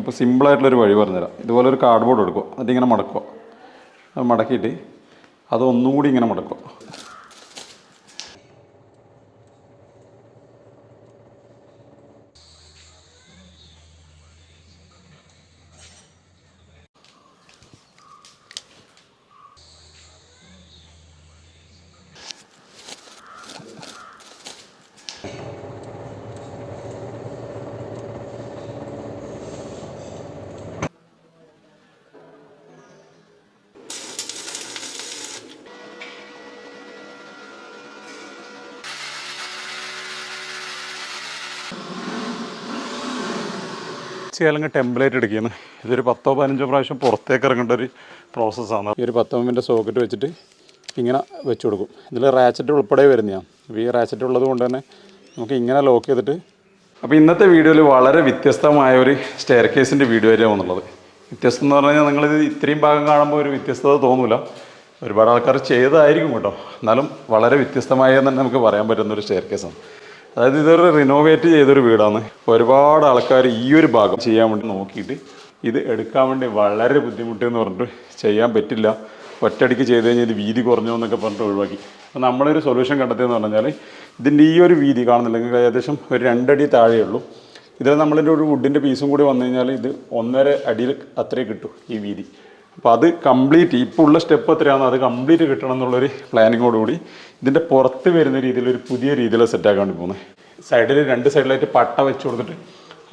അപ്പോൾ സിമ്പിളായിട്ടുള്ളൊരു വഴി പറഞ്ഞുതരാം. ഇതുപോലെ ഒരു കാർഡ്ബോർഡ് എടുക്കുക, എന്നിട്ട് ഇങ്ങനെ മടക്കുക. അത് മടക്കിയിട്ട് അത് ഒന്നുകൂടി ഇങ്ങനെ മടക്കുക. അല്ലെങ്കിൽ ടെംപ്ലേറ്റ് എടുക്കുന്നു. ഇതൊരു 10-15 പ്രാവശ്യം പുറത്തേക്ക് ഇറങ്ങേണ്ട ഒരു പ്രോസസ്സാണ്. ഈ ഒരു 10 mm സോക്കറ്റ് വെച്ചിട്ട് ഇങ്ങനെ വെച്ച് കൊടുക്കും. ഇതിൽ റാച്ചറ്റ് ഉൾപ്പെടെ വരുന്നതാണ്. അപ്പോൾ ഈ റാച്ചറ്റ് ഉള്ളത് കൊണ്ട് തന്നെ നമുക്ക് ഇങ്ങനെ ലോക്ക് ചെയ്തിട്ട്. അപ്പോൾ ഇന്നത്തെ വീഡിയോയിൽ വളരെ വ്യത്യസ്തമായ ഒരു സ്റ്റെയർ കേസിൻ്റെ വീഡിയോ ആയിരുന്നു എന്നുള്ളത്. വ്യത്യസ്തം എന്ന് പറഞ്ഞു കഴിഞ്ഞാൽ നിങ്ങളിത് ഇത്രയും ഭാഗം കാണുമ്പോൾ ഒരു വ്യത്യസ്തത തോന്നില്ല. ഒരുപാട് ആൾക്കാർ ചെയ്തതായിരിക്കും കേട്ടോ. എന്നാലും വളരെ വ്യത്യസ്തമായ തന്നെ നമുക്ക് പറയാൻ പറ്റുന്നൊരു സ്റ്റെയർ കേസാണ്. അതായത് ഇതൊരു റിനോവേറ്റ് ചെയ്തൊരു വീടാണ്. ഒരുപാട് ആൾക്കാർ ഈ ഒരു ഭാഗം ചെയ്യാൻ വേണ്ടി നോക്കിയിട്ട് ഇത് എടുക്കാൻ വേണ്ടി വളരെ ബുദ്ധിമുട്ടെന്ന് പറഞ്ഞിട്ട് ചെയ്യാൻ പറ്റില്ല, ഒറ്റയടിക്ക് ചെയ്ത് കഴിഞ്ഞാൽ ഇത് വീതി കുറഞ്ഞോ എന്നൊക്കെ പറഞ്ഞിട്ട് ഒഴിവാക്കി. അപ്പോൾ നമ്മളൊരു സൊല്യൂഷൻ കണ്ടെത്തിയെന്ന് പറഞ്ഞാൽ ഇതിൻ്റെ ഈ ഒരു വീതി കാണുന്നില്ലെങ്കിൽ ഏകദേശം ഒരു 2 അടി താഴെയുള്ളൂ. ഇതിൽ നമ്മളിൻ്റെ ഒരു വുഡിൻ്റെ പീസും കൂടി വന്നു കഴിഞ്ഞാൽ ഇത് 1.5 അടിയിൽ അത്രേ കിട്ടും ഈ വീതി. അപ്പോൾ അത് കംപ്ലീറ്റ് ഇപ്പോൾ ഉള്ള സ്റ്റെപ്പ് എത്രയാണോ അത് കംപ്ലീറ്റ് കിട്ടണം എന്നുള്ളൊരു പ്ലാനിങ്ങോടുകൂടി ഇതിൻ്റെ പുറത്ത് വരുന്ന രീതിയിൽ ഒരു പുതിയ രീതിയിൽ സെറ്റാക്കാൻ വേണ്ടി പോകുന്നത്. സൈഡിൽ 2 സൈഡിലായിട്ട് പട്ട വെച്ച് കൊടുത്തിട്ട്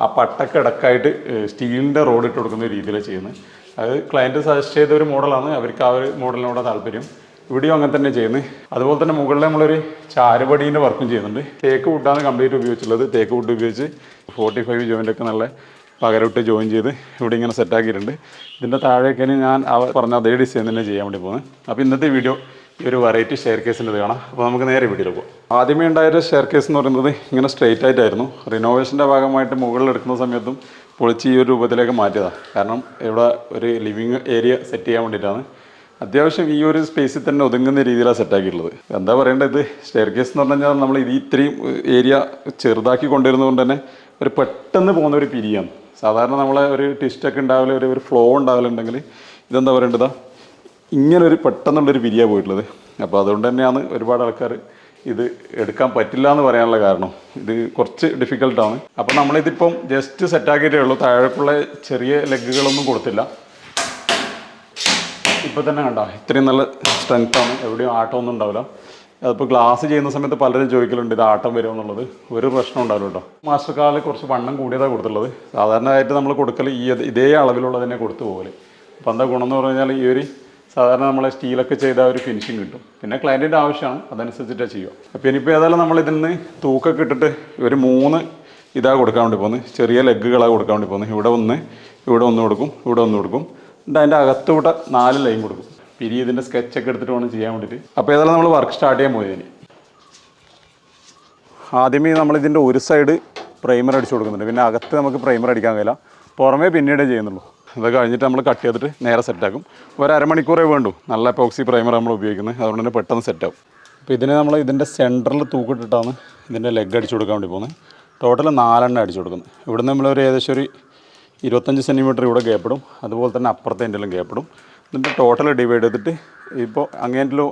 ആ പട്ടക്കിടക്കായിട്ട് സ്റ്റീലിൻ്റെ റോഡ് ഇട്ട് കൊടുക്കുന്ന രീതിയിലാണ് ചെയ്യുന്നത്. അത് ക്ലയൻറ്റ് സജസ്റ്റ് ചെയ്ത ഒരു മോഡലാണ്. അവർക്ക് ആ ഒരു മോഡലിനോട് താല്പര്യം. ഇവിടെയും അങ്ങനെ തന്നെ ചെയ്യുന്നത്. അതുപോലെ തന്നെ മുകളിൽ നമ്മളൊരു ചാരുപടീൻ്റെ വർക്കും ചെയ്യുന്നുണ്ട്. തേക്ക് വുഡാണ് കംപ്ലീറ്റ് ഉപയോഗിച്ചുള്ളത്. തേക്ക് വുഡ് ഉപയോഗിച്ച് 45 ജോയിൻ്റൊക്കെ നല്ല പകരമിട്ട് ജോയിൻ ചെയ്ത് ഇവിടെ ഇങ്ങനെ സെറ്റാക്കിയിട്ടുണ്ട്. ഇതിൻ്റെ താഴേക്കാണ് ഞാൻ പറഞ്ഞ അതേ ഡിസൈൻ തന്നെ ചെയ്യാൻ വേണ്ടി പോകുന്നത്. അപ്പോൾ ഇന്നത്തെ വീഡിയോ ഈ ഒരു വെറൈറ്റി സ്റ്റെയർ കേസിൻ്റെ കാണാം. അപ്പോൾ നമുക്ക് നേരെ വീഡിയോയിൽ പോകാം. ആദ്യമേ ഉണ്ടായൊരു സ്റ്റെയർ കേസ് എന്ന് പറയുന്നത് ഇങ്ങനെ സ്ട്രെയിറ്റ് ആയിട്ടായിരുന്നു. റിനോവേഷൻ്റെ ഭാഗമായിട്ട് മുകളിൽ എടുക്കുന്ന സമയത്തും പൊളിച്ച് ഈ ഒരു രൂപത്തിലേക്ക് മാറ്റിയതാണ്. കാരണം ഇവിടെ ഒരു ലിവിങ് ഏരിയ സെറ്റ് ചെയ്യാൻ വേണ്ടിയിട്ടാണ്. അത്യാവശ്യം ഈ ഒരു സ്പേസിൽ തന്നെ ഒതുങ്ങുന്ന രീതിയിലാണ് സെറ്റാക്കിയിട്ടുള്ളത്. എന്താ പറയേണ്ടത്, ഇത് സ്റ്റെയർ കേസ് എന്ന് പറഞ്ഞു കഴിഞ്ഞാൽ നമ്മൾ ഇത് ഇത്രയും ഏരിയ ചെറുതാക്കി കൊണ്ടുവരുന്നതുകൊണ്ട് തന്നെ ഒരു പെട്ടെന്ന് പോകുന്ന ഒരു പിരിയാണ്. സാധാരണ നമ്മളെ ഒരു ട്വിസ്റ്റൊക്കെ ഉണ്ടാവില്ല, ഒരു ഫ്ലോ ഉണ്ടാവില്ലുണ്ടെങ്കിൽ ഇതെന്താ പറയേണ്ടത്, ഇങ്ങനൊരു പെട്ടെന്നുള്ളൊരു പിരിയാണ് പോയിട്ടുള്ളത്. അപ്പോൾ അതുകൊണ്ട് തന്നെയാണ് ഒരുപാട് ആൾക്കാർ ഇത് എടുക്കാൻ പറ്റില്ല എന്ന് പറയാനുള്ള കാരണം. ഇത് കുറച്ച് ഡിഫിക്കൽട്ടാണ്. അപ്പോൾ നമ്മളിതിപ്പം ജസ്റ്റ് സെറ്റാക്കിയിട്ടേ ഉള്ളൂ. താഴേക്കുള്ള ചെറിയ ലെഗുകളൊന്നും കൊടുത്തില്ല. ഇപ്പോൾ തന്നെ കണ്ടോ ഇത്രയും നല്ല സ്ട്രെങ്ത്താണ്, എവിടെയും ആട്ടമൊന്നും ഉണ്ടാവില്ല. അതിപ്പോൾ ഗ്ലാസ് ചെയ്യുന്ന സമയത്ത് പലരും ചോദിക്കലുണ്ട് ഇത് ആട്ടം വരുമോ എന്നുള്ളത്. ഒരു പ്രശ്നം ഉണ്ടാവില്ല കേട്ടോ. മാസ്റ്റർ കാർഡിൽ കുറച്ച് വണ്ണം കൂടിയതാണ് കൊടുത്തുള്ളത്. സാധാരണയായിട്ട് നമ്മൾ കൊടുക്കൽ ഇതേ അളവിലുള്ള തന്നെ കൊടുത്തു പോകല്. അപ്പോൾ എന്താ ഗുണം എന്ന് പറഞ്ഞാൽ ഈ ഒരു സാധാരണ നമ്മളെ സ്റ്റീലൊക്കെ ചെയ്താൽ ഒരു ഫിനിഷിങ് കിട്ടും. പിന്നെ ക്ലയൻറ്റിൻ്റെ ആവശ്യമാണ്, അതനുസരിച്ചിട്ടാണ് ചെയ്യുക. അപ്പോൾ ഇനിയിപ്പോൾ ഏതായാലും നമ്മൾ ഇതിൽ നിന്ന് തൂക്കൊക്കെ ഇട്ടിട്ട് ഒരു 3 ഇതാണ് കൊടുക്കാൻ വേണ്ടി പോകുന്നത്. ചെറിയ ലെഗുകളാണ് കൊടുക്കാൻ വേണ്ടി പോകുന്നത്. ഇവിടെ ഒന്ന് കൊടുക്കും, ഇവിടെ ഒന്ന് കൊടുക്കും. എന്നിട്ട് അതിൻ്റെ അകത്തൂടെ 4 ലൈൻ കൊടുക്കും. പിരി ഇതിൻ്റെ സ്കെച്ചൊക്കെ എടുത്തിട്ട് വേണം ചെയ്യാൻ വേണ്ടിയിട്ട്. അപ്പോൾ ഏതായാലും നമ്മൾ വർക്ക് സ്റ്റാർട്ട് ചെയ്യാൻ പോയതിന് ആദ്യമേ നമ്മളിതിൻ്റെ ഒരു സൈഡ് പ്രൈമർ അടിച്ചു കൊടുക്കുന്നുണ്ട്. പിന്നെ അകത്ത് നമുക്ക് പ്രൈമർ അടിക്കാൻ കഴിയില്ല, പുറമേ പിന്നീടേ ചെയ്യുന്നുള്ളൂ. അത് കഴിഞ്ഞിട്ട് നമ്മൾ കട്ട് ചെയ്തിട്ട് നേരെ സെറ്റാക്കും. ഒരു അരമണിക്കൂറേ വേണ്ടൂ. നല്ല എപ്പോക്സി പ്രൈമർ നമ്മൾ ഉപയോഗിക്കുന്നത്, അതുകൊണ്ട് തന്നെ പെട്ടെന്ന് സെറ്റാവും. അപ്പോൾ ഇതിന് നമ്മൾ ഇതിൻ്റെ സെൻറ്ററിൽ തൂക്കിട്ടിട്ടാണ് ഇതിൻ്റെ ലെഗ് അടിച്ചു കൊടുക്കാൻ വേണ്ടി പോകുന്നത്. ടോട്ടൽ 4 എണ്ണം അടിച്ചു കൊടുക്കുന്നത്. ഇവിടുന്ന് നമ്മളൊരു ഏകദേശം ഒരു 25 സെൻറ്റിമീറ്റർ ഇവിടെ ഗ്യാപ്പിടും. അതുപോലെ തന്നെ അപ്പുറത്തെ എൻ്റെലും ഗ്യാപ്പിടും. എന്നിട്ട് ടോട്ടൽ ഡിവൈഡ് ചെയ്തിട്ട് ഇപ്പോൾ അങ്ങേൻ്റെലോ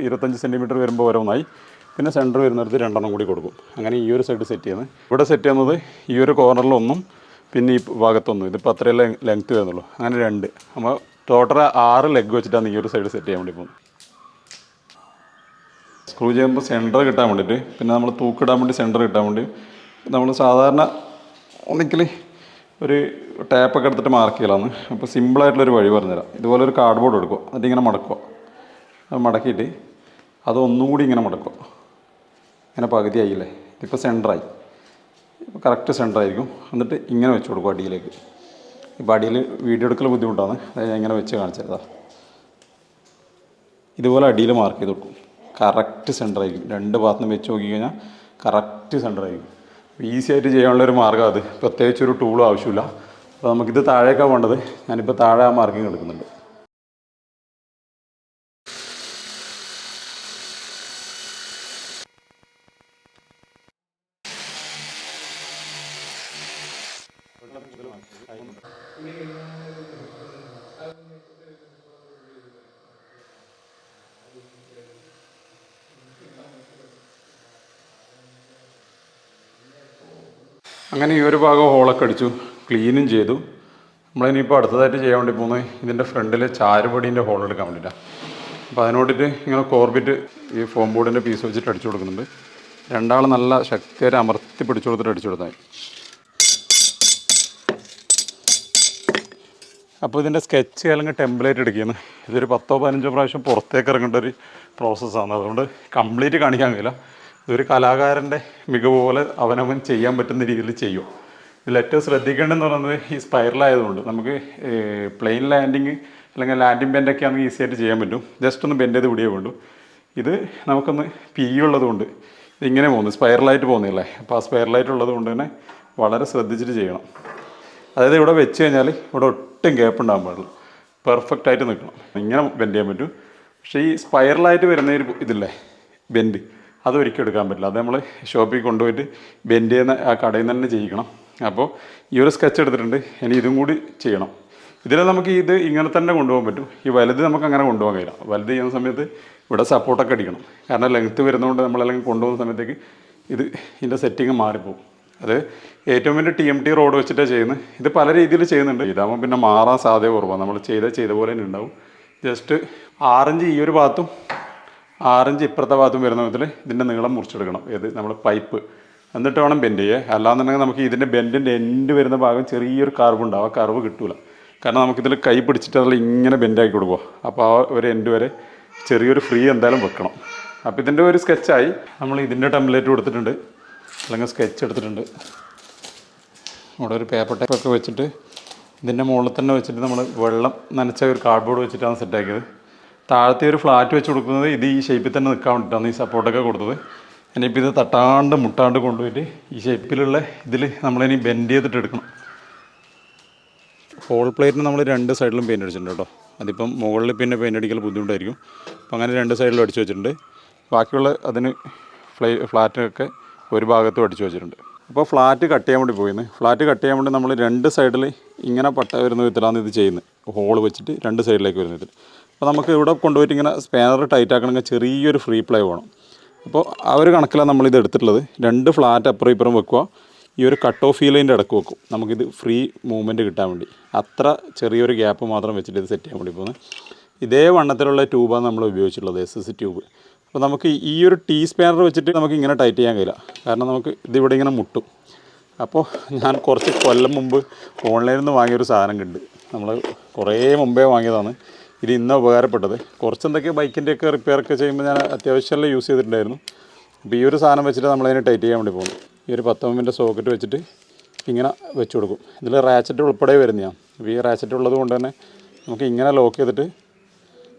25 സെൻറ്റിമീറ്റർ വരുമ്പോൾ ഓരോന്നായി. പിന്നെ സെൻറ്റർ വരുന്നിടത്ത് 2 എണ്ണം കൂടി കൊടുക്കും. അങ്ങനെ ഈ ഒരു സൈഡ് സെറ്റ് ചെയ്യുന്നത്. ഇവിടെ സെറ്റ് ചെയ്യുന്നത് ഈ ഒരു കോർണറിലൊന്നും പിന്നെ ഈ ഭാഗത്തൊന്നും. ഇതിപ്പോൾ അത്രയും ലെങ്ത്ത് വരുന്നുള്ളൂ. അങ്ങനെ 2. നമ്മൾ ടോട്ടൽ 6 ലെഗ് വെച്ചിട്ടാണ് ഈ ഒരു സൈഡ് സെറ്റ് ചെയ്യാൻ വേണ്ടി പോകുന്നത്. സ്ക്രൂ ചെയ്യുമ്പോൾ സെൻറ്റർ കിട്ടാൻ വേണ്ടിയിട്ട്, പിന്നെ നമ്മൾ തൂക്കിടാൻ വേണ്ടി സെൻറ്റർ കിട്ടാൻ വേണ്ടി നമ്മൾ സാധാരണ ഒന്നിക്കൽ ഒരു ടാപ്പൊക്കെ എടുത്തിട്ട് മാർക്ക് ചെയ്യലാണ്. അപ്പോൾ സിമ്പിളായിട്ടുള്ളൊരു വഴി പറഞ്ഞുതരാം. ഇതുപോലെ ഒരു കാർഡ്ബോർഡ് എടുക്കുക, എന്നിട്ട് ഇങ്ങനെ മടക്കുക. അത് മടക്കിയിട്ട് അത് ഒന്നുകൂടി ഇങ്ങനെ മടക്കുക. ഇങ്ങനെ പകുതിയായില്ലേ, ഇപ്പോൾ സെൻറ്ററായി. ഇപ്പോൾ കറക്റ്റ് സെൻറ്ററായിരിക്കും. എന്നിട്ട് ഇങ്ങനെ വെച്ച് കൊടുക്കും അടിയിലേക്ക്. ഇപ്പോൾ അടിയിൽ വീഡിയോ എടുക്കൽ ബുദ്ധിമുട്ടാണ്, അതായത് ഞാൻ ഇങ്ങനെ വെച്ച് കാണിച്ചതാ. ഇതുപോലെ അടിയിൽ മാർക്ക് ചെയ്ത് കൊടുക്കും. കറക്റ്റ് സെൻറ്ററായിരിക്കും. 2 ഭാഗത്തുനിന്ന് വെച്ച് നോക്കി കഴിഞ്ഞാൽ കറക്റ്റ് സെൻറ്ററായിരിക്കും. ഈസി ആയിട്ട് ചെയ്യാനുള്ളൊരു മാർഗ്ഗം അത്. പ്രത്യേകിച്ചൊരു ടൂളും ആവശ്യമില്ല. അപ്പോൾ നമുക്കിത് താഴേക്കാണ് വേണ്ടത്. ഞാനിപ്പോൾ താഴെ ആ മാർക്കിങ് എടുക്കുന്നുണ്ട്. അങ്ങനെ ഈ ഒരു ഭാഗം ഹോളൊക്കെ അടിച്ചു, ക്ലീനും ചെയ്തു. നമ്മളിനിയിപ്പോൾ അടുത്തതായിട്ട് ചെയ്യാൻ വേണ്ടി പോകുന്നത് ഇതിൻ്റെ ഫ്രണ്ടിൽ ചാരുപടീൻ്റെ ഹോൾ എടുക്കാൻ വേണ്ടിയിട്ടാണ്. അപ്പോൾ അതിനോട്ടിട്ട് ഇങ്ങനെ കോർബിറ്റ് ഈ ഫോം ബോർഡിൻ്റെ പീസ് വെച്ചിട്ട് അടിച്ചു കൊടുക്കുന്നുണ്ട്. രണ്ടാൾ നല്ല ശക്തിയായിട്ട് അമർത്തി പിടിച്ചു കൊടുത്തിട്ട് അടിച്ചു കൊടുത്താൽ. അപ്പോൾ ഇതിൻ്റെ സ്കെച്ച് അല്ലെങ്കിൽ ടെംപ്ലേറ്റ് എടുക്കുകയാണ്. ഇതൊരു 10-15 പ്രാവശ്യം പുറത്തേക്ക് ഇറങ്ങേണ്ട ഒരു പ്രോസസ്സാണ്. അതുകൊണ്ട് കംപ്ലീറ്റ് കാണിക്കാൻ കഴിയില്ല. ഇതൊരു കലാകാരൻ്റെ മികവ് പോലെ അവനവൻ ചെയ്യാൻ പറ്റുന്ന രീതിയിൽ ചെയ്യും. ഇതിൽ ഏറ്റവും ശ്രദ്ധിക്കേണ്ടതെന്ന് പറയുന്നത് ഈ സ്പൈറലായതുകൊണ്ട് നമുക്ക് പ്ലെയിൻ ലാൻഡിങ് അല്ലെങ്കിൽ ലാൻഡിങ് ബെൻഡൊക്കെ ആണെങ്കിൽ ഈസി ആയിട്ട് ചെയ്യാൻ പറ്റും. ജസ്റ്റ് ഒന്ന് ബെൻഡ് ചെയ്ത് വിടിയേ വേണ്ടു. ഇത് നമുക്കൊന്ന് പി ഉള്ളതുകൊണ്ട് ഇതിങ്ങനെ പോകുന്നു, സ്പൈറലായിട്ട് പോകുന്നില്ലേ. അപ്പോൾ ആ സ്പൈറലായിട്ട് ഉള്ളത് കൊണ്ട് തന്നെ വളരെ ശ്രദ്ധിച്ചിട്ട് ചെയ്യണം. അതായത് ഇവിടെ വെച്ച് കഴിഞ്ഞാൽ ഇവിടെ ഒട്ടും ഗ്യാപ്പ് ഉണ്ടാകാൻ പാടില്ല, പെർഫെക്റ്റായിട്ട് നിൽക്കണം. ഇങ്ങനെ ബെൻഡ് ചെയ്യാൻ പറ്റും. പക്ഷേ ഈ സ്പൈറലായിട്ട് വരുന്ന ഒരു ഇതില്ലേ ബെൻഡ്, അതൊരിക്കലും എടുക്കാൻ പറ്റില്ല. അത് നമ്മൾ ഷോപ്പിൽ കൊണ്ടുപോയിട്ട് ബെൻഡ് ചെയ്യുന്ന ആ കടയിൽ നിന്ന് തന്നെ ചെയ്യിക്കണം. അപ്പോൾ ഈ ഒരു സ്കെച്ച് എടുത്തിട്ടുണ്ട്, ഇനി ഇതും കൂടി ചെയ്യണം. ഇതിൽ നമുക്ക് ഇത് ഇങ്ങനെ തന്നെ കൊണ്ടുപോകാൻ പറ്റും. ഈ വലുത് നമുക്ക് അങ്ങനെ കൊണ്ടുപോകാൻ കഴിയില്ല. വലുത് ചെയ്യുന്ന സമയത്ത് ഇവിടെ സപ്പോർട്ടൊക്കെ അടിക്കണം. കാരണം ലെങ്ത്ത് വരുന്നതുകൊണ്ട് നമ്മളല്ലെങ്കിൽ കൊണ്ടുപോകുന്ന സമയത്തേക്ക് ഇതിൻ്റെ സെറ്റിങ് മാറിപ്പോകും. അത് ഏറ്റവും വലിയ TMT റോഡ് വെച്ചിട്ടാണ് ചെയ്യുന്നത്. ഇത് പല രീതിയിൽ ചെയ്യുന്നുണ്ട്. ഇതാകുമ്പോൾ പിന്നെ മാറാൻ സാധ്യത കുറവാണ്. നമ്മൾ ചെയ്ത പോലെ തന്നെ ഉണ്ടാവും. ജസ്റ്റ് 6 ഇഞ്ച് ഈ ഒരു ഭാഗത്തും 6 ഇഞ്ച് ഇപ്പുറത്തെ ഭാഗത്തും വരുന്ന വിധത്തിൽ ഇതിൻ്റെ നീളം മുറിച്ചെടുക്കണം. ഏത് നമ്മൾ പൈപ്പ്, എന്നിട്ട് വേണം ബെൻഡ് ചെയ്യുക. അല്ലാന്നുണ്ടെങ്കിൽ നമുക്ക് ഇതിൻ്റെ ബെൻഡിൻ്റെ എൻഡ് വരുന്ന ഭാഗം ചെറിയൊരു കർവ് ഉണ്ടാവും. ആ കർവ് കിട്ടില്ല. കാരണം നമുക്കിതിൽ കൈ പിടിച്ചിട്ട് അതിൽ ഇങ്ങനെ ബെൻഡാക്കി കൊടുക്കുക. അപ്പോൾ ആ ഒരു എൻഡ് വരെ ചെറിയൊരു ഫ്രീ എന്തായാലും വെക്കണം. അപ്പോൾ ഇതിൻ്റെ ഒരു സ്കെച്ചായി. നമ്മൾ ഇതിൻ്റെ ടെംപ്ലേറ്റ് കൊടുത്തിട്ടുണ്ട്, അല്ലെങ്കിൽ സ്കെച്ച് എടുത്തിട്ടുണ്ട്. ഇവിടെ ഒരു പേപ്പർ ടൈപ്പൊക്കെ വെച്ചിട്ട് ഇതിൻ്റെ മുകളിൽ തന്നെ വെച്ചിട്ട് നമ്മൾ വെള്ളം നനച്ച ഒരു കാർഡ്ബോർഡ് വെച്ചിട്ടാണ് സെറ്റാക്കിയത്. താഴത്തെ ഒരു ഫ്ലാറ്റ് വെച്ച് കൊടുക്കുന്നത് ഇത് ഈ ഷേപ്പിൽ തന്നെ നിൽക്കാൻ വേണ്ടിയിട്ടാണ് ഈ സപ്പോർട്ടൊക്കെ കൊടുത്തത്. ഇനിയിപ്പോൾ ഇത് തട്ടാണ്ട് മുട്ടാണ്ട് കൊണ്ടുപോയിട്ട് ഈ ഷേപ്പിലുള്ള ഇതിൽ നമ്മളിനി ബെൻഡ് ചെയ്തിട്ട് എടുക്കണം. ഹോൾ പ്ലേറ്റിന് നമ്മൾ 2 സൈഡിലും പെയിൻ്റ് അടിച്ചിട്ടുണ്ട് കേട്ടോ. അതിപ്പം മുകളിൽ പിന്നെ പെയിൻ്റ് അടിക്കൽ ബുദ്ധിമുട്ടായിരിക്കും. അപ്പോൾ അങ്ങനെ 2 സൈഡിലും അടിച്ചു വെച്ചിട്ടുണ്ട്. ബാക്കിയുള്ള അതിന് ഫ്ലാറ്റൊക്കെ ഒരു ഭാഗത്തും അടിച്ചു വെച്ചിട്ടുണ്ട്. അപ്പോൾ ഫ്ലാറ്റ് കട്ട് ചെയ്യാൻ വേണ്ടി പോയിന്ന്. ഫ്ലാറ്റ് കട്ട് ചെയ്യാൻ വേണ്ടി നമ്മൾ 2 സൈഡിൽ ഇങ്ങനെ പട്ട വരുന്ന വിധത്തിലാണ് ഇത് ചെയ്യുന്നത്. ഹോൾ വെച്ചിട്ട് 2 സൈഡിലേക്ക് വരുന്ന വിധത്തിൽ. അപ്പോൾ നമുക്ക് ഇവിടെ കൊണ്ടുപോയിട്ട് ഇങ്ങനെ സ്പാനർ ടൈറ്റ് ആക്കണമെങ്കിൽ ചെറിയൊരു ഫ്രീ പ്ലേ വേണം. അപ്പോൾ ആ ഒരു കണക്കിലാണ് നമ്മളിത് എടുത്തിട്ടുള്ളത്. 2 ഫ്ലാറ്റ് അപ്പുറം ഇപ്പുറം വെക്കുക. ഈ ഒരു കട്ട് ഓഫ് ഫീലിൻ്റെ ഇടക്ക് വെക്കും, നമുക്കിത് ഫ്രീ മൂവ്മെൻറ്റ് കിട്ടാൻ വേണ്ടി. അത്ര ചെറിയൊരു ഗ്യാപ്പ് മാത്രം വെച്ചിട്ട് ഇത് സെറ്റ് ചെയ്യാൻ വേണ്ടി പോകുന്നത്. ഇതേ വണ്ണത്തിലുള്ള ട്യൂബാണ് നമ്മൾ ഉപയോഗിച്ചിട്ടുള്ളത്, SS ട്യൂബ്. അപ്പോൾ നമുക്ക് ഈ ഒരു ടീ സ്പാനർ വെച്ചിട്ട് നമുക്ക് ഇങ്ങനെ ടൈറ്റ് ചെയ്യാൻ കഴിയില്ല. കാരണം നമുക്ക് ഇതിവിടെ ഇങ്ങനെ മുട്ടും. അപ്പോൾ ഞാൻ കുറച്ച് കൊല്ലം മുമ്പ് ഓൺലൈനിൽ നിന്ന് വാങ്ങിയൊരു സാധനം കണ്ട്, നമ്മൾ കുറേ മുമ്പേ വാങ്ങിയതാണ്. ഇത് ഇന്ന് ഉപകാരപ്പെട്ടത്. കുറച്ചെന്തൊക്കെ ബൈക്കിൻ്റെയൊക്കെ റിപ്പയറൊക്കെ ചെയ്യുമ്പോൾ ഞാൻ അത്യാവശ്യം യൂസ് ചെയ്തിട്ടുണ്ടായിരുന്നു. അപ്പോൾ ഈ ഒരു സാധനം വെച്ചിട്ട് നമ്മളതിനെ ടൈറ്റ് ചെയ്യാൻ വേണ്ടി പോകുന്നു. ഈ ഒരു 10 mm സോക്കറ്റ് വെച്ചിട്ട് ഇങ്ങനെ വെച്ച് കൊടുക്കും. ഇതിൽ റാച്ചറ്റ് ഉൾപ്പെടെ വരുന്നതാണ്. അപ്പോൾ ഈ റാച്ചറ്റ് ഉള്ളത് കൊണ്ട് തന്നെ നമുക്ക് ഇങ്ങനെ ലോക്ക് ചെയ്തിട്ട്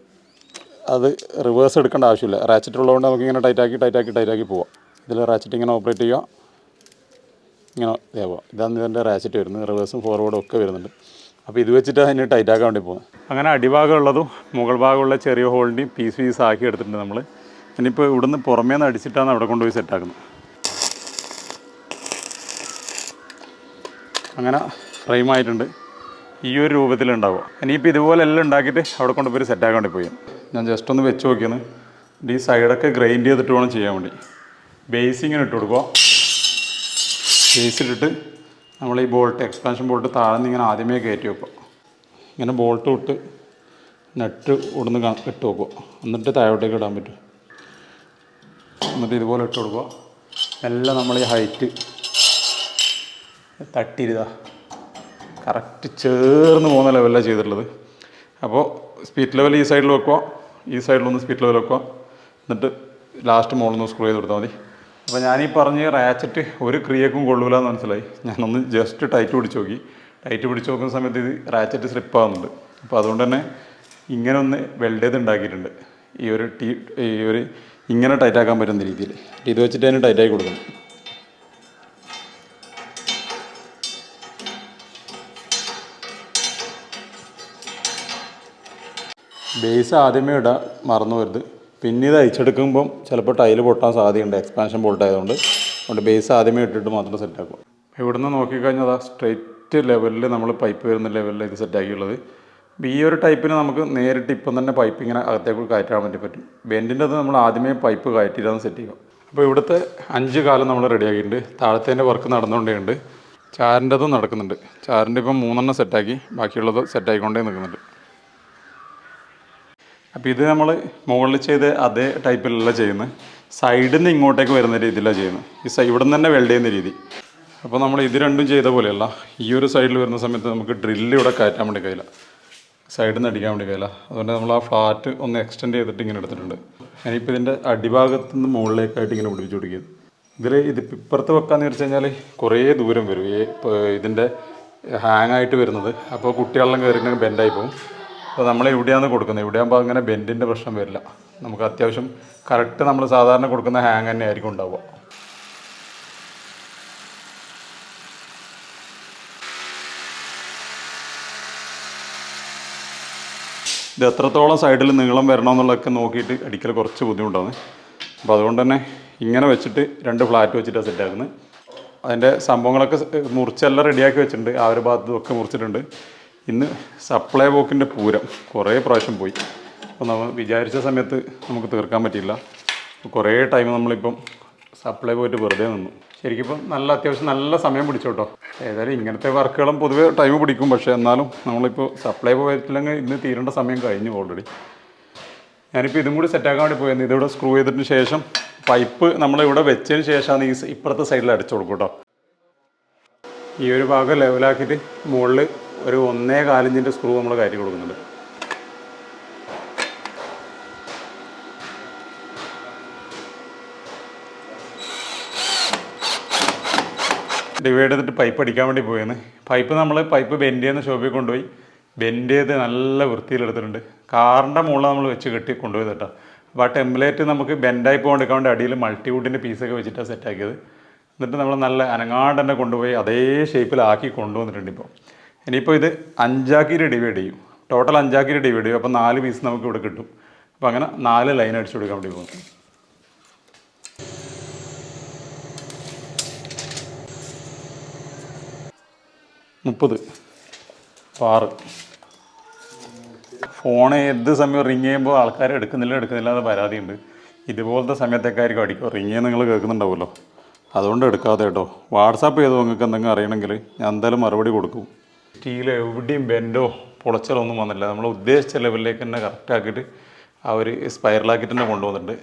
അത് റിവേഴ്സ് എടുക്കേണ്ട ആവശ്യമില്ല. റാച്ചറ്റ് ഉള്ളതുകൊണ്ട് നമുക്ക് ഇങ്ങനെ ടൈറ്റാക്കി പോവാം. ഇതിൽ റാച്ചറ്റ് ഇങ്ങനെ ഓപ്പറേറ്റ് ചെയ്യുക, ഇങ്ങനെ ഇതാവുക. ഇതാണ് ഇതിൻ്റെ റാച്ചറ്റ് വരുന്നത്. റിവേഴ്സും ഫോർവേഡും ഒക്കെ വരുന്നുണ്ട്. അപ്പോൾ ഇത് വെച്ചിട്ട് അതിന് ടൈറ്റാക്കാൻ വേണ്ടി പോകുന്നത്. അങ്ങനെ അടിഭാഗമുള്ളതും മുകൾ ഭാഗമുള്ള ചെറിയ ഹോളിൻ്റെയും പീസ് ആക്കി എടുത്തിട്ടുണ്ട് നമ്മൾ. ഇനിയിപ്പോൾ ഇവിടുന്ന് പുറമേ നിന്ന് അടിച്ചിട്ടാണ് അവിടെ കൊണ്ടുപോയി സെറ്റാക്കുന്നത്. അങ്ങനെ ഫ്രെയിമായിട്ടുണ്ട്. ഈ ഒരു രൂപത്തിലുണ്ടാവുക. ഇനിയിപ്പോൾ ഇതുപോലെ എല്ലാം ഉണ്ടാക്കിയിട്ട് അവിടെ കൊണ്ടുപോയി സെറ്റാക്കാൻ വേണ്ടി പോയി. ഞാൻ ജസ്റ്റ് ഒന്ന് വെച്ച് നോക്കിയാണ്. ഈ സൈഡൊക്കെ ഗ്രൈൻഡ് ചെയ്തിട്ട് വേണം ചെയ്യാൻ വേണ്ടി. ബേസിങ്ങനെ ഇട്ട് കൊടുക്കുക. ബേസിലിട്ട് നമ്മൾ ഈ ബോൾട്ട്, എക്സ്പാൻഷൻ ബോൾട്ട് താഴെ നിന്ന് ഇങ്ങനെ ആദ്യമേ കയറ്റി വെക്കുക. ഇങ്ങനെ ബോൾട്ട് ഇട്ട് നെറ്റ് ഇവിടുന്ന് ഇട്ട് വെക്കുക. എന്നിട്ട് താഴോട്ടേക്ക് ഇടാൻ പറ്റും. എന്നിട്ട് ഇതുപോലെ ഇട്ട് കൊടുക്കുക. എല്ലാം നമ്മൾ ഈ ഹൈറ്റ് തട്ടിയിരുതാ കറക്റ്റ് ചേർന്ന് പോകുന്ന ലെവലിലാണ് ചെയ്തിട്ടുള്ളത്. അപ്പോൾ സ്പീഡ് ലെവൽ ഈ സൈഡിൽ വെക്കുക, ഈ സൈഡിലൊന്ന് സ്പീഡ് ലെവൽ വെക്കുക. എന്നിട്ട് ലാസ്റ്റ് മുകളിൽ സ്ക്രൂ ചെയ്ത് കൊടുത്താൽ മതി. അപ്പോൾ ഞാനീ പറഞ്ഞ റാച്ചറ്റ് ഒരു ക്രിയക്കും കൊള്ളൂല എന്ന് മനസ്സിലായി. ഞാനൊന്ന് ജസ്റ്റ് ടൈറ്റ് പിടിച്ച് നോക്കി. ടൈറ്റ് പിടിച്ച് നോക്കുന്ന സമയത്ത് ഇത് റാച്ചറ്റ് സ്ലിപ്പാകുന്നുണ്ട്. അപ്പോൾ അതുകൊണ്ട് തന്നെ ഇങ്ങനെ ഒന്ന് വെൽഡ് ചെയ്ത് ഉണ്ടാക്കിയിട്ടുണ്ട്. ഈ ഒരു ഇങ്ങനെ ടൈറ്റാക്കാൻ പറ്റുന്ന രീതിയിൽ ഇത് വെച്ചിട്ട് അതിന് ടൈറ്റാക്കി കൊടുക്കണം. ബേസ് ആദ്യമേ ഇടാൻ മറന്നു വരുത്. പിന്നെ ഇത് അയച്ചെടുക്കുമ്പം ചിലപ്പോൾ ടൈല് പൊട്ടാൻ സാധ്യതയുണ്ട്, എക്സ്പാൻഷൻ ബോൾട്ട് ആയതുകൊണ്ട്. അതുകൊണ്ട് ബേസ് ആദ്യമേ ഇട്ടിട്ട് മാത്രം സെറ്റാക്കും. ഇവിടുന്ന് നോക്കിക്കഴിഞ്ഞാൽ അതാ സ്ട്രെയിറ്റ് കറക്റ്റ് ലെവലിൽ നമ്മൾ പൈപ്പ് വരുന്ന ലെവലിൽ ഇത് സെറ്റാക്കിയുള്ളത്. ഈ ഒരു ടൈപ്പിന് നമുക്ക് നേരിട്ട് ഇപ്പം തന്നെ പൈപ്പ് ഇങ്ങനെ അകത്തേക്ക് കയറ്റാൻ വേണ്ടി പറ്റും. ബെൻഡിൻ്റെ അത് നമ്മൾ ആദ്യമേ പൈപ്പ് കയറ്റിയിട്ടാണ് സെറ്റ് ചെയ്യുക. അപ്പോൾ ഇവിടുത്തെ 5 കാലം നമ്മൾ റെഡിയാക്കിയിട്ടുണ്ട്. താഴത്തേൻ്റെ വർക്ക് നടന്നുകൊണ്ടേയുണ്ട്. ചാരിൻ്റെതും നടക്കുന്നുണ്ട്. ചാരിൻ്റെ ഇപ്പം 3 സെറ്റാക്കി, ബാക്കിയുള്ളത് സെറ്റായിക്കൊണ്ടേ നിൽക്കുന്നുണ്ട്. അപ്പോൾ ഇത് നമ്മൾ മുകളിൽ ചെയ്ത് അതേ ടൈപ്പിലല്ല ചെയ്യുന്നത്, സൈഡിൽ നിന്ന് ഇങ്ങോട്ടേക്ക് വരുന്ന രീതിയിലാണ് ചെയ്യുന്നത്. ഇവിടെ നിന്ന് തന്നെ വെൽഡ് ചെയ്യുന്ന രീതി. അപ്പോൾ നമ്മൾ ഇത് രണ്ടും ചെയ്ത പോലെയല്ല. ഈ ഒരു സൈഡിൽ വരുന്ന സമയത്ത് നമുക്ക് ഡ്രില്ല് ഇവിടെ കയറ്റാൻ വേണ്ടി കഴിയില്ല, സൈഡിൽ നിന്ന് അടിക്കാൻ വേണ്ടി കഴിയില്ല. അതുകൊണ്ട് നമ്മൾ ആ ഫ്ലാറ്റ് ഒന്ന് എക്സ്റ്റെൻഡ് ചെയ്തിട്ട് ഇങ്ങനെ എടുത്തിട്ടുണ്ട്. ഞാനിപ്പോൾ ഇതിൻ്റെ അടിഭാഗത്ത് നിന്ന് മുകളിലേക്കായിട്ട് ഇങ്ങനെ പിടിപ്പിച്ച് കൊടുക്കുന്നത്. ഇത് ഇപ്പുറത്ത് വെക്കാമെന്ന് വെച്ച് കഴിഞ്ഞാൽ കുറേ ദൂരം വരും ഇതിൻ്റെ ഹാങ് ആയിട്ട് വരുന്നത്. അപ്പോൾ കുട്ടികളെല്ലാം കയറിയിട്ട് ബെൻഡായി പോകും. അപ്പോൾ നമ്മൾ ഇവിടെയാണ് കൊടുക്കുന്നത്. ഇവിടെയാകുമ്പോൾ അങ്ങനെ ബെൻഡിൻ്റെ പ്രശ്നം വരില്ല. നമുക്ക് അത്യാവശ്യം കറക്റ്റ് നമ്മൾ സാധാരണ കൊടുക്കുന്ന ഹാങ് തന്നെ ആയിരിക്കും ഉണ്ടാവുക. ഇത് എത്രത്തോളം സൈഡിൽ നീളം വരണമെന്നുള്ളതൊക്കെ നോക്കിയിട്ട് അടിക്കൽ കുറച്ച് ബുദ്ധിമുട്ടാണ്. അപ്പോൾ അതുകൊണ്ട് തന്നെ ഇങ്ങനെ വെച്ചിട്ട് 2 ഫ്ലാറ്റ് വെച്ചിട്ടാണ് സെറ്റാക്കുന്നത്. അതിൻ്റെ സംഭവങ്ങളൊക്കെ മുറിച്ചെല്ലാം റെഡിയാക്കി വെച്ചിട്ടുണ്ട്. ആ ഒരു ഭാഗത്തൊക്കെ മുറിച്ചിട്ടുണ്ട്. ഇന്ന് സപ്ലൈ ബോക്കിൻ്റെ പൂരം കുറേ പ്രാവശ്യം പോയി. അപ്പോൾ നമ്മൾ വിചാരിച്ച സമയത്ത് നമുക്ക് തീർക്കാൻ പറ്റിയില്ല. കുറേ ടൈം നമ്മളിപ്പം സപ്ലൈ പോയിട്ട് വെറുതെ നിന്നു. ശരിക്കും ഇപ്പം അത്യാവശ്യം നല്ല സമയം പിടിച്ചു കേട്ടോ. ഏതായാലും ഇങ്ങനത്തെ വർക്കുകളും പൊതുവേ ടൈം പിടിക്കും. പക്ഷേ എന്നാലും നമ്മളിപ്പോൾ സപ്ലൈ പോയിട്ടില്ലെങ്കിൽ ഇന്ന് തീരേണ്ട സമയം കഴിഞ്ഞു ഓൾറെഡി. ഞാനിപ്പോൾ ഇതും കൂടി സെറ്റാക്കാൻ വേണ്ടി പോയിരുന്നു. ഇതിവിടെ സ്ക്രൂ ചെയ്തതിന് ശേഷം പൈപ്പ് നമ്മളിവിടെ വെച്ചതിന് ശേഷമാണ് ഈ ഇപ്പുറത്തെ സൈഡിൽ അടിച്ചു കൊടുക്കും കേട്ടോ. ഈ ഒരു ഭാഗം ലെവലാക്കിയിട്ട് മുകളിൽ ഒരു 1.25 ഇഞ്ചിൻ്റെ സ്ക്രൂ നമ്മൾ കയറ്റി കൊടുക്കുന്നുണ്ട്. ഡിവൈഡ് ചെയ്തിട്ട് പൈപ്പ് അടിക്കാൻ വേണ്ടി പോയെന്ന്. പൈപ്പ് ബെൻഡ് ചെയ്യുന്ന ഷോപ്പിൽ കൊണ്ടുപോയി ബെൻഡ് ചെയ്ത് നല്ല വൃത്തിയിലെടുത്തിട്ടുണ്ട്. കാറിൻ്റെ മുകളിൽ നമ്മൾ വെച്ച് കെട്ടി കൊണ്ടുപോയി കേട്ടോ. അപ്പോൾ ആ ടെംപ്ലേറ്റ് നമുക്ക് ബെൻഡായി പോകാണ്ടിരിക്കാൻ വേണ്ടി അടിയിൽ മൾട്ടിവുഡിൻ്റെ പീസൊക്കെ വെച്ചിട്ടാണ് സെറ്റാക്കിയത്. എന്നിട്ട് നമ്മൾ നല്ല അനങ്ങാണ്ട് തന്നെ കൊണ്ടുപോയി അതേ ഷേപ്പിലാക്കി കൊണ്ടുവന്നിട്ടുണ്ട്. ഇനിയിപ്പോൾ ഇത് 5 ആക്കിയിട്ട് ഡിവൈഡ് ചെയ്യും. ടോട്ടൽ 5 ആക്കിയിട്ട് ഡിവൈഡ് ചെയ്യും. അപ്പോൾ 4 പീസ് നമുക്ക് ഇവിടെ കിട്ടും. അപ്പോൾ അങ്ങനെ 4 ലൈൻ അടിച്ചു കൊടുക്കാൻ വേണ്ടി പോകും. മുപ്പത് 6. ഫോൺ ഏത് സമയം റിങ് ചെയ്യുമ്പോൾ ആൾക്കാർ എടുക്കുന്നില്ല എന്ന് പരാതിയുണ്ട്. ഇതുപോലത്തെ സമയത്തേക്കായിരിക്കും അടിക്കുക. റിങ് ചെയ്യാൻ നിങ്ങൾ കേൾക്കുന്നുണ്ടാവുമല്ലോ, അതുകൊണ്ട് എടുക്കാതെ കേട്ടോ. വാട്സാപ്പ് ചെയ്തോ നിങ്ങൾക്ക് എന്തെങ്കിലും അറിയണമെങ്കിൽ ഞാൻ എന്തായാലും മറുപടി കൊടുക്കും. സ്റ്റീൽ എവിടെയും ബെൻഡോ പൊളച്ചലോ ഒന്നും വന്നില്ല. നമ്മൾ ഉദ്ദേശിച്ച ലെവലിലേക്ക് തന്നെ കറക്റ്റാക്കിയിട്ട് ആ ഒരു സ്പൈറലാക്കിയിട്ട് തന്നെ കൊണ്ടുവന്നിട്ടുണ്ട്.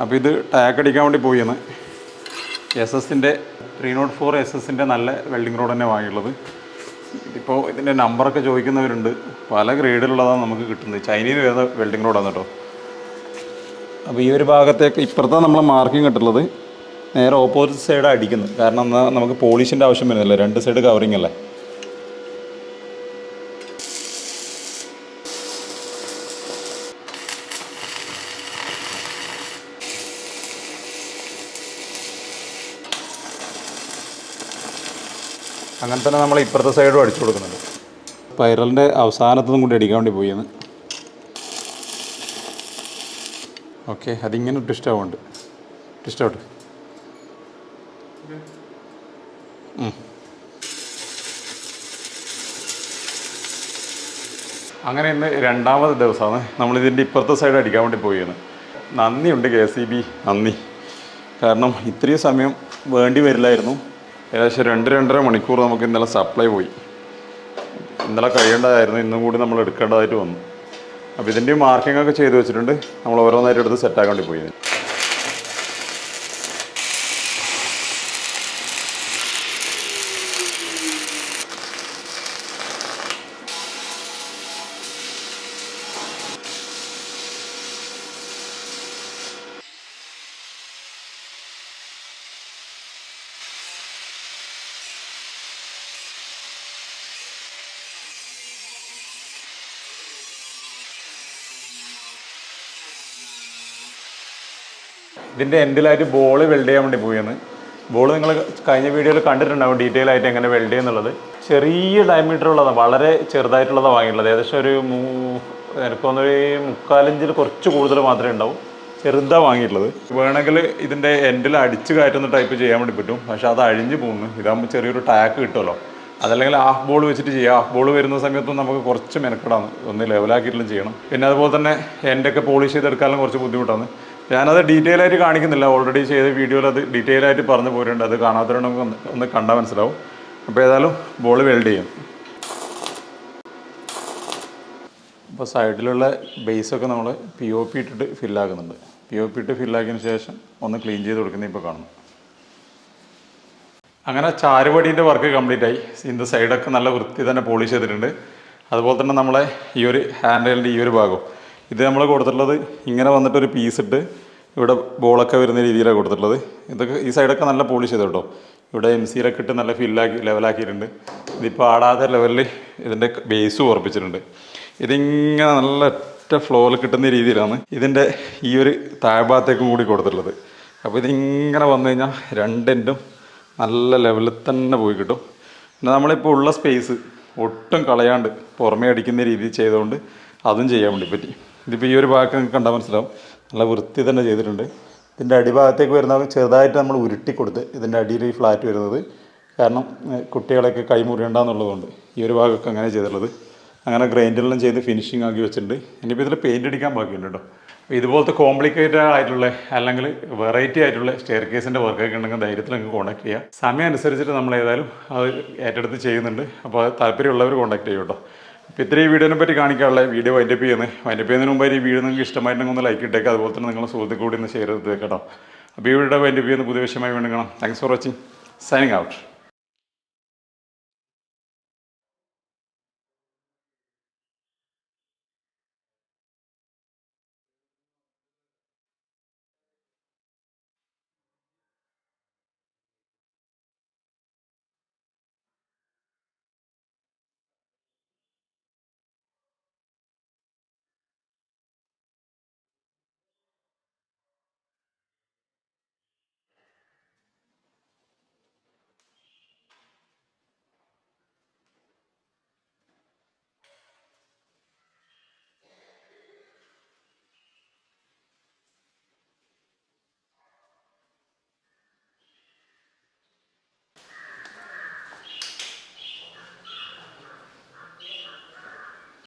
അപ്പോൾ ഇത് ടാഗ് അടിക്കാൻ വേണ്ടി പോയെന്ന് SS-ൻ്റെ 304 SS-ൻ്റെ നല്ല വെൽഡിങ് റോഡ് തന്നെ വാങ്ങിയുള്ളത്. ഇപ്പോൾ ഇതിൻ്റെ നമ്പറൊക്കെ ചോദിക്കുന്നവരുണ്ട്. പല ഗ്രേഡിലുള്ളതാണ് നമുക്ക് കിട്ടുന്നത്. ചൈനയിൽ വരുന്ന വെൽഡിങ് റോഡാണ് കേട്ടോ. അപ്പോൾ ഈ ഒരു ഭാഗത്തേക്ക് ഇപ്പുറത്തെ നമ്മൾ മാർക്കിങ് കിട്ടുള്ളത് നേരെ ഓപ്പോസിറ്റ് സൈഡ് അടിക്കുന്നത്. കാരണം എന്നാൽ നമുക്ക് പോളിഷിൻ്റെ ആവശ്യം വരുന്നില്ല, 2 സൈഡ് കവറിങ് അല്ലേ. അങ്ങനെ തന്നെ നമ്മൾ ഇപ്പുറത്തെ സൈഡും അടിച്ചു കൊടുക്കുന്നുണ്ട്. സ്പൈറലിൻ്റെ അവസാനത്തുനിന്നും കൂടി അടിക്കാൻ വേണ്ടി പോയെന്ന്. ഓക്കെ, അതിങ്ങനെ ട്വിസ്റ്റ് ഔട്ട്. അങ്ങനെ ഇന്ന് 2ാമത്തെ ദിവസമാണ് നമ്മളിതിൻ്റെ ഇപ്പുറത്തെ സൈഡ് അടിക്കാൻ വേണ്ടി പോയെന്ന്. നന്ദിയുണ്ട് KCB, നന്ദി. കാരണം ഇത്രയും സമയം വേണ്ടി വരില്ലായിരുന്നു. ഏകദേശം 2-2.5 മണിക്കൂർ നമുക്ക് ഇന്നലെ സപ്ലൈ പോയി. ഇന്നലെ കഴിയേണ്ടതായിരുന്നു, ഇന്നും കൂടി നമ്മൾ എടുക്കേണ്ടതായിട്ട് വന്നു. അപ്പോൾ ഇതിൻ്റെ മാർക്കിംഗ് ഒക്കെ ചെയ്ത് വെച്ചിട്ടുണ്ട്. നമ്മൾ ഓരോന്നായിട്ട് എടുത്ത് സെറ്റാക്കാൻ വേണ്ടി പോയി. ഇതിൻ്റെ എൻഡിലായിട്ട് ബോൾ വെൽഡ് ചെയ്യാൻ വേണ്ടി പോയെന്ന്. ബോൾ നിങ്ങൾ കഴിഞ്ഞ വീഡിയോയിൽ കണ്ടിട്ടുണ്ടാവും ഡീറ്റെയിൽ ആയിട്ട് എങ്ങനെ വെൽഡ് ചെയ്യുന്നുള്ളത്. ചെറിയ ഡയമീറ്റർ ഉള്ളതാണ്, വളരെ ചെറുതായിട്ടുള്ളതാണ് വാങ്ങിയിട്ടുള്ളത്. ഏകദേശം ഒരു എനിക്കൊന്നൊരു 3/4 ഇഞ്ചിൽ കുറച്ച് കൂടുതൽ മാത്രമേ ഉണ്ടാവും. ചെറുതാണ് വാങ്ങിയിട്ടുള്ളത്. വേണമെങ്കിൽ ഇതിൻ്റെ എൻഡിൽ അടിച്ച് കയറ്റുന്ന ടൈപ്പ് ചെയ്യാൻ വേണ്ടി പറ്റും. പക്ഷേ അത് അഴിഞ്ഞ് പോകുന്നു. ഇതാകുമ്പോൾ ചെറിയൊരു ടാക്ക് കിട്ടുമല്ലോ. അതല്ലെങ്കിൽ ഹാഫ് ബോൾ വെച്ചിട്ട് ചെയ്യുക. ഹാഫ് ബോൾ വരുന്ന സമയത്തും നമുക്ക് കുറച്ച് മെനക്കെടാണ്, ഒന്ന് ലെവലാക്കിയിട്ടും ചെയ്യണം. പിന്നെ അതുപോലെ തന്നെ എൻ്റെയൊക്കെ പോളിഷ് ചെയ്തെടുക്കാനും കുറച്ച് ബുദ്ധിമുട്ടാണ്. ഞാനത് ഡീറ്റെയിൽ ആയിട്ട് കാണിക്കുന്നില്ല, ഓൾറെഡി ചെയ്ത വീഡിയോയിൽ അത് ഡീറ്റെയിൽ ആയിട്ട് പറഞ്ഞു പോയിട്ടുണ്ട്. അത് കാണാത്തവരുണ്ടെങ്കിൽ ഒന്ന് കണ്ടാൽ മനസ്സിലാവും. അപ്പോൾ ഏതായാലും ബോൾ വെൽഡ് ചെയ്യും. അപ്പോൾ സൈഡിലുള്ള ബേസൊക്കെ നമ്മൾ POP ഇട്ടിട്ട് ഫില്ലാക്കുന്നുണ്ട്. POP ഇട്ട് ഫില്ലാക്കിയതിന് ശേഷം ഒന്ന് ക്ലീൻ ചെയ്ത് കൊടുക്കുന്നത് ഇപ്പോൾ കാണുന്നു. അങ്ങനെ ചാരുപടീൻ്റെ വർക്ക് കംപ്ലീറ്റ് ആയി. ഇതിൻ്റെ സൈഡൊക്കെ നല്ല വൃത്തി തന്നെ പോളിഷ് ചെയ്തിട്ടുണ്ട്. അതുപോലെ തന്നെ നമ്മളെ ഈ ഒരു ഹാൻഡിലിൻ്റെ ഈ ഒരു ഭാഗം ഇത് നമ്മൾ കൊടുത്തിട്ടുള്ളത് ഇങ്ങനെ വന്നിട്ടൊരു പീസ് ഇട്ട് ഇവിടെ ബോളൊക്കെ വരുന്ന രീതിയിലാണ് കൊടുത്തിട്ടുള്ളത്. ഇതൊക്കെ ഈ സൈഡൊക്കെ നല്ല പോളിഷ് ചെയ്തു കേട്ടോ. ഇവിടെ MCയിലൊക്കെ ഇട്ട് നല്ല ഫില്ലാക്കി ലെവലാക്കിയിട്ടുണ്ട്. ഇതിപ്പോൾ ആടാത്ത ലെവലിൽ ഇതിൻ്റെ ബേസ് ഉറപ്പിച്ചിട്ടുണ്ട്. ഇതിങ്ങനെ നല്ല ഒറ്റ ഫ്ലോയിൽ കിട്ടുന്ന രീതിയിലാണ് ഇതിൻ്റെ ഈ ഒരു താഴ്ഭാഗത്തേക്കും കൂടി കൊടുത്തിട്ടുള്ളത്. അപ്പോൾ ഇതിങ്ങനെ വന്നു കഴിഞ്ഞാൽ രണ്ടെൻഡും നല്ല ലെവലിൽ തന്നെ പോയി കിട്ടും. പിന്നെ നമ്മളിപ്പോൾ ഉള്ള സ്പേസ് ഒട്ടും കളയാണ്ട് പുറമേ അടിക്കുന്ന രീതിയിൽ ചെയ്തുകൊണ്ട് അതും ചെയ്യാൻ വേണ്ടി പറ്റി. ഇതിപ്പോൾ ഈ ഒരു ഭാഗത്ത് നിങ്ങൾക്ക് കണ്ടാൽ മനസ്സിലാവും, നല്ല വൃത്തി തന്നെ ചെയ്തിട്ടുണ്ട്. ഇതിൻ്റെ അടിഭാഗത്തേക്ക് വരുന്ന ചെറുതായിട്ട് നമ്മൾ ഉരുട്ടി കൊടുത്ത് ഇതിൻ്റെ അടിയിൽ ഈ ഫ്ലാറ്റ് വരുന്നത് കാരണം കുട്ടികളൊക്കെ കൈമുറിയണ്ടെന്നുള്ളതുകൊണ്ട് ഈ ഒരു ഭാഗമൊക്കെ അങ്ങനെ ചെയ്തിട്ടുള്ളത്. അങ്ങനെ ഗ്രൈൻഡറിലും ചെയ്ത് ഫിനിഷിംഗ് ആക്കി വെച്ചിട്ടുണ്ട്. ഇനിയിപ്പോൾ ഇതിൽ പെയിൻറ്റ് അടിക്കാൻ ബാക്കിയുണ്ട് കേട്ടോ. ഇതുപോലത്തെ കോംപ്ലിക്കേറ്റഡ് ആയിട്ടുള്ള അല്ലെങ്കിൽ വെറൈറ്റി ആയിട്ടുള്ള സ്റ്റെയർ കേസിൻ്റെ വർക്കൊക്കെ ഉണ്ടെങ്കിൽ ധൈര്യത്തിൽ നിങ്ങൾക്ക് കോൺടാക്ട് ചെയ്യാം. സമയം അനുസരിച്ചിട്ട് നമ്മൾ ഏതായാലും അത് ഏറ്റെടുത്ത് ചെയ്യുന്നുണ്ട്. അപ്പോൾ അത് താല്പര്യമുള്ളവർ കോൺടാക്ട് ചെയ്യും കേട്ടോ. അപ്പോൾ ഇത്രയും വീഡിയോനെ പറ്റി കാണിക്കാനുള്ള വീഡിയോ വൈൻഡപ്പ് ചെയ്യുന്നതിന് മുമ്പ് ഈ വീഡിയോ നിങ്ങൾക്ക് ഇഷ്ടമായിട്ടുണ്ടെങ്കിൽ ഒന്ന് ലൈക്ക് ഇട്ടേക്കാം. അതുപോലെ തന്നെ നിങ്ങളുടെ സുഹൃത്തുക്കൂടി ഒന്ന് ഷെയർ ചെയ്ത് കേട്ടോ. അപ്പോൾ ഈ വീഡിയോ വൈൻഡപ്പ് ചെയ്യുന്ന പുതിയ വിഷയമായി വേണം കാണാം. Thanks for watching. Signing out.